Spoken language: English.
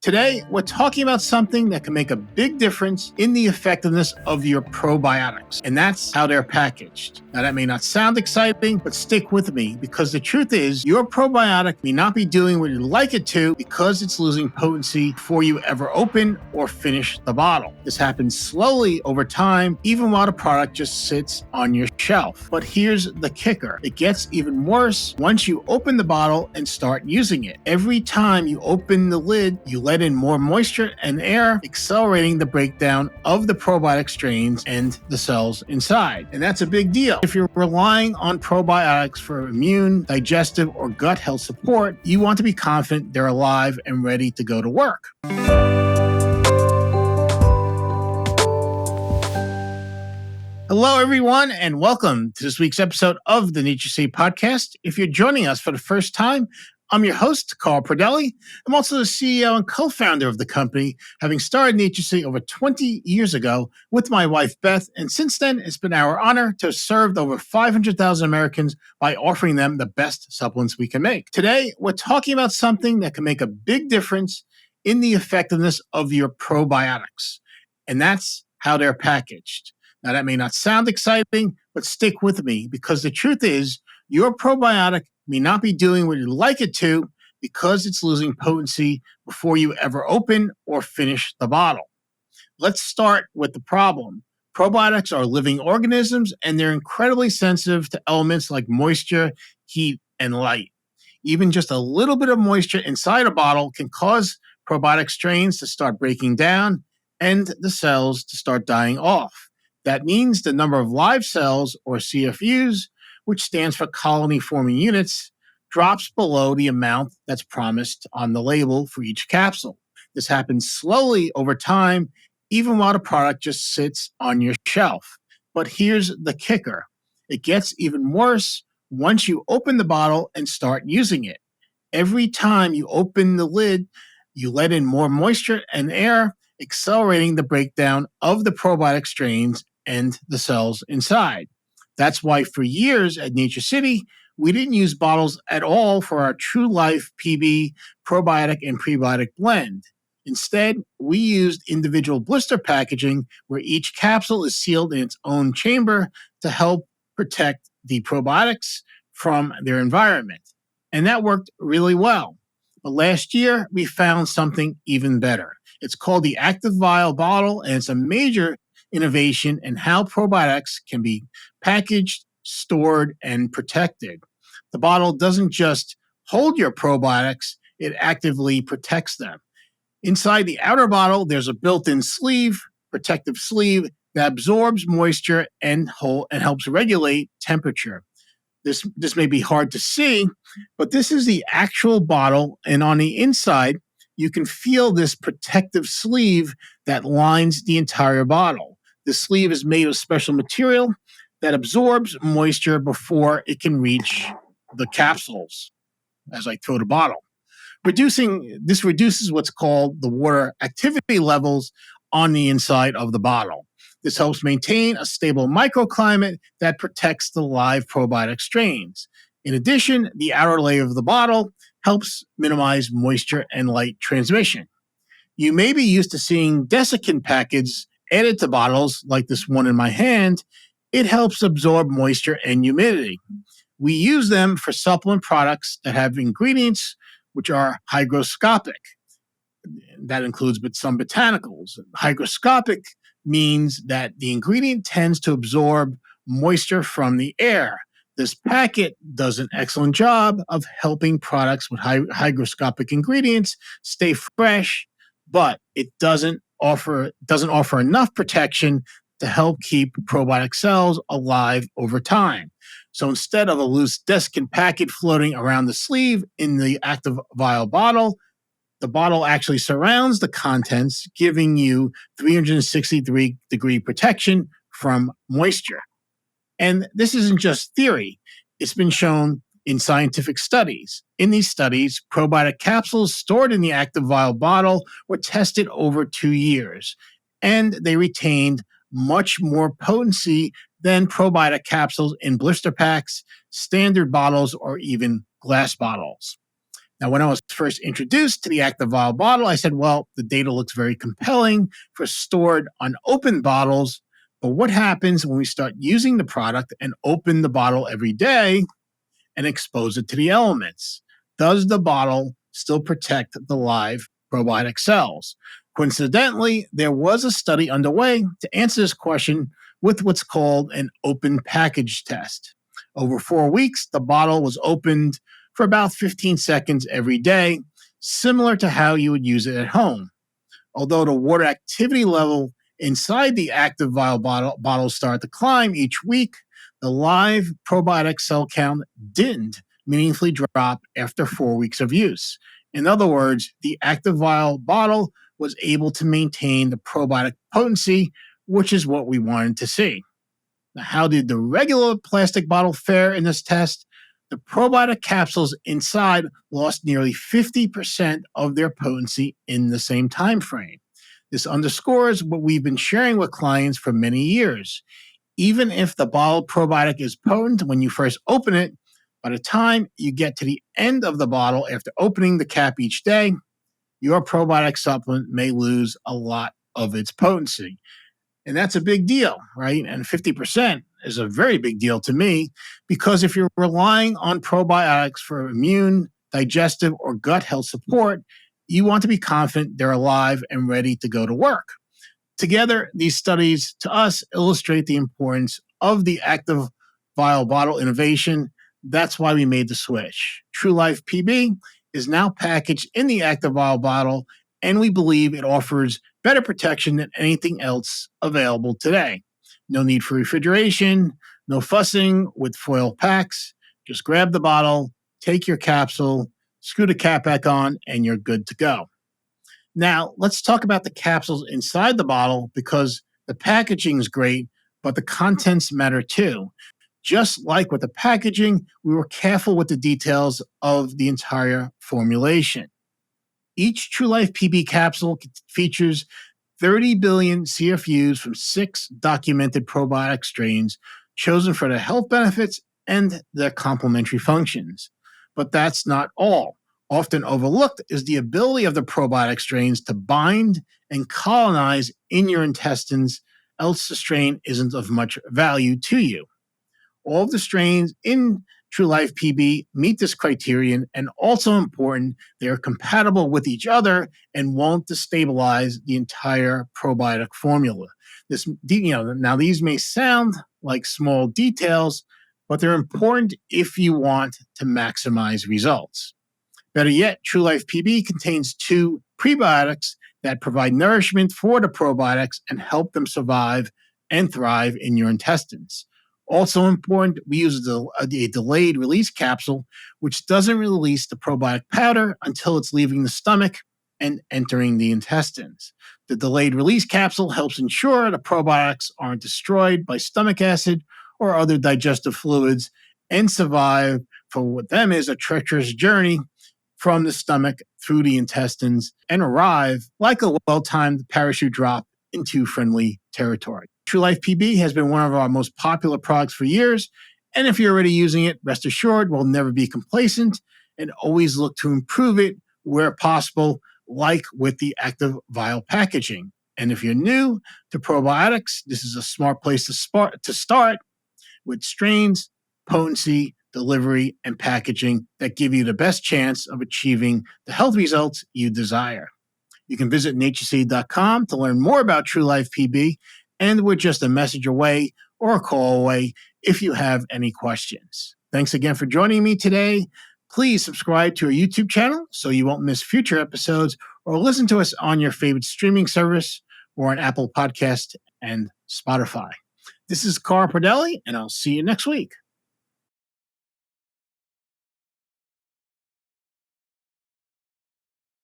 Today, we're talking about something that can make a big difference in the effectiveness of your probiotics, and that's how they're packaged. Now, that may not sound exciting, but stick with me because the truth is your probiotic may not be doing what you'd like it to because it's losing potency before you ever open or finish the bottle. This happens slowly over time, even while the product just sits on your shelf. But here's the kicker. It gets even worse once you open the bottle and start using it. Every time you open the lid, you let in more moisture and air, accelerating the breakdown of the probiotic strains and the cells inside. And that's a big deal. If you're relying on probiotics for immune, digestive, or gut health support, you want to be confident they're alive and ready to go to work. Hello, everyone, and welcome to this week's episode of the NatureCity Podcast. If you're joining us for the first time, I'm your host, Pradelli. I'm also the CEO and co-founder of the company, having started NatureCity over 20 years ago with my wife, Beth. And since then, it's been our honor to have served over 500,000 Americans by offering them the best supplements we can make. Today, we're talking about something that can make a big difference in the effectiveness of your probiotics, and that's how they're packaged. Now, that may not sound exciting, but stick with me because the truth is your probiotic may not be doing what you'd like it to because it's losing potency before you ever open or finish the bottle. Let's start with the problem. Probiotics are living organisms and they're incredibly sensitive to elements like moisture, heat, and light. Even just a little bit of moisture inside a bottle can cause probiotic strains to start breaking down and the cells to start dying off. That means the number of live cells, or CFUs, which stands for colony-forming units, drops below the amount that's promised on the label for each capsule. This happens slowly over time, even while the product just sits on your shelf. But here's the kicker. It gets even worse once you open the bottle and start using it. Every time you open the lid, you let in more moisture and air, accelerating the breakdown of the probiotic strains and the cells inside. That's why for years at NatureCity, we didn't use bottles at all for our TrueLife PB probiotic and prebiotic blend. Instead, we used individual blister packaging where each capsule is sealed in its own chamber to help protect the probiotics from their environment. And that worked really well. But last year, we found something even better. It's called the Activ-Vial bottle, and it's a major innovation in how probiotics can be packaged, stored, and protected. The bottle doesn't just hold your probiotics, it actively protects them. Inside the outer bottle, there's a built-in sleeve, protective sleeve, that absorbs moisture and helps regulate temperature. This may be hard to see, but this is the actual bottle, and on the inside, you can feel this protective sleeve that lines the entire bottle. The sleeve is made of special material that absorbs moisture before it can reach the capsules as I throw the bottle. This reduces what's called the water activity levels on the inside of the bottle. This helps maintain a stable microclimate that protects the live probiotic strains. In addition, the outer layer of the bottle helps minimize moisture and light transmission. You may be used to seeing Desiccant packets added to bottles like this one in my hand. It helps absorb moisture and humidity. We use them for supplement products that have ingredients which are hygroscopic. That includes some botanicals. Hygroscopic means that the ingredient tends to absorb moisture from the air. This packet does an excellent job of helping products with hygroscopic ingredients stay fresh, but it doesn't offer enough protection to help keep probiotic cells alive over time. So instead of a loose Desiccant packet floating around the sleeve in the Activ-Vial bottle, the bottle actually surrounds the contents, giving you 360-degree protection from moisture. And this isn't just theory. It's been shown in scientific studies. In these studies, probiotic capsules stored in the Activ-Vial bottle were tested over 2 years, and they retained much more potency than probiotic capsules in blister packs, standard bottles, or even glass bottles. Now, when I was first introduced to the Activ-Vial bottle, I said, well, the data looks very compelling for stored unopened bottles. But what happens when we start using the product and open the bottle every day and expose it to the elements? Does the bottle still protect the live probiotic cells? Coincidentally, there was a study underway to answer this question with what's called an open package test. Over 4 weeks, the bottle was opened for about 15 seconds every day, similar to how you would use it at home. Although the water activity level inside the Activ-Vial bottle started to climb each week, the live probiotic cell count didn't meaningfully drop after 4 weeks of use. In other words, the Activ-Vial bottle was able to maintain the probiotic potency, which is what we wanted to see. Now, how did the regular plastic bottle fare in this test? The probiotic capsules inside lost nearly 50% of their potency in the same time frame. This underscores what we've been sharing with clients for many years. Even if the bottled probiotic is potent when you first open it, by the time you get to the end of the bottle after opening the cap each day, your probiotic supplement may lose a lot of its potency. And that's a big deal, right? And 50% is a very big deal to me, because if you're relying on probiotics for immune, digestive, or gut health support, you want to be confident they're alive and ready to go to work. Together, these studies to us illustrate the importance of the Activ-Vial bottle innovation. That's why we made the switch. TrueLife PB is now packaged in the Activ-Vial bottle, and we believe it offers better protection than anything else available today. No need for refrigeration, no fussing with foil packs. Just grab the bottle, take your capsule, screw the cap back on, and you're good to go. Now, let's talk about the capsules inside the bottle, because the packaging is great, but the contents matter too. Just like with the packaging, we were careful with the details of the entire formulation. Each TrueLife PB capsule features 30 billion CFUs from 6 documented probiotic strains chosen for their health benefits and their complementary functions. But that's not all. Often overlooked is the ability of the probiotic strains to bind and colonize in your intestines, else the strain isn't of much value to you. All of the strains in TrueLife PB meet this criterion, and also important, they are compatible with each other and won't destabilize the entire probiotic formula. Now these may sound like small details, but they're important if you want to maximize results. Better yet, TrueLife PB contains 2 prebiotics that provide nourishment for the probiotics and help them survive and thrive in your intestines. Also important, we use a delayed release capsule, which doesn't release the probiotic powder until it's leaving the stomach and entering the intestines. The delayed release capsule helps ensure the probiotics aren't destroyed by stomach acid or other digestive fluids and survive for what them is a treacherous journey from the stomach through the intestines and arrive like a well-timed parachute drop into friendly territory. TrueLife PB has been one of our most popular products for years, and if you're already using it, rest assured we'll never be complacent and always look to improve it where possible, like with the Activ-Vial packaging. And if you're new to probiotics, this is a smart place to start with strains, potency, delivery, and packaging that give you the best chance of achieving the health results you desire. You can visit NatureCity.com to learn more about TrueLife PB, and we're just a message away or a call away if you have any questions. Thanks again for joining me today. Please subscribe to our YouTube channel so you won't miss future episodes, or listen to us on your favorite streaming service or on Apple Podcast and Spotify. This is Pradelli, and I'll see you next week.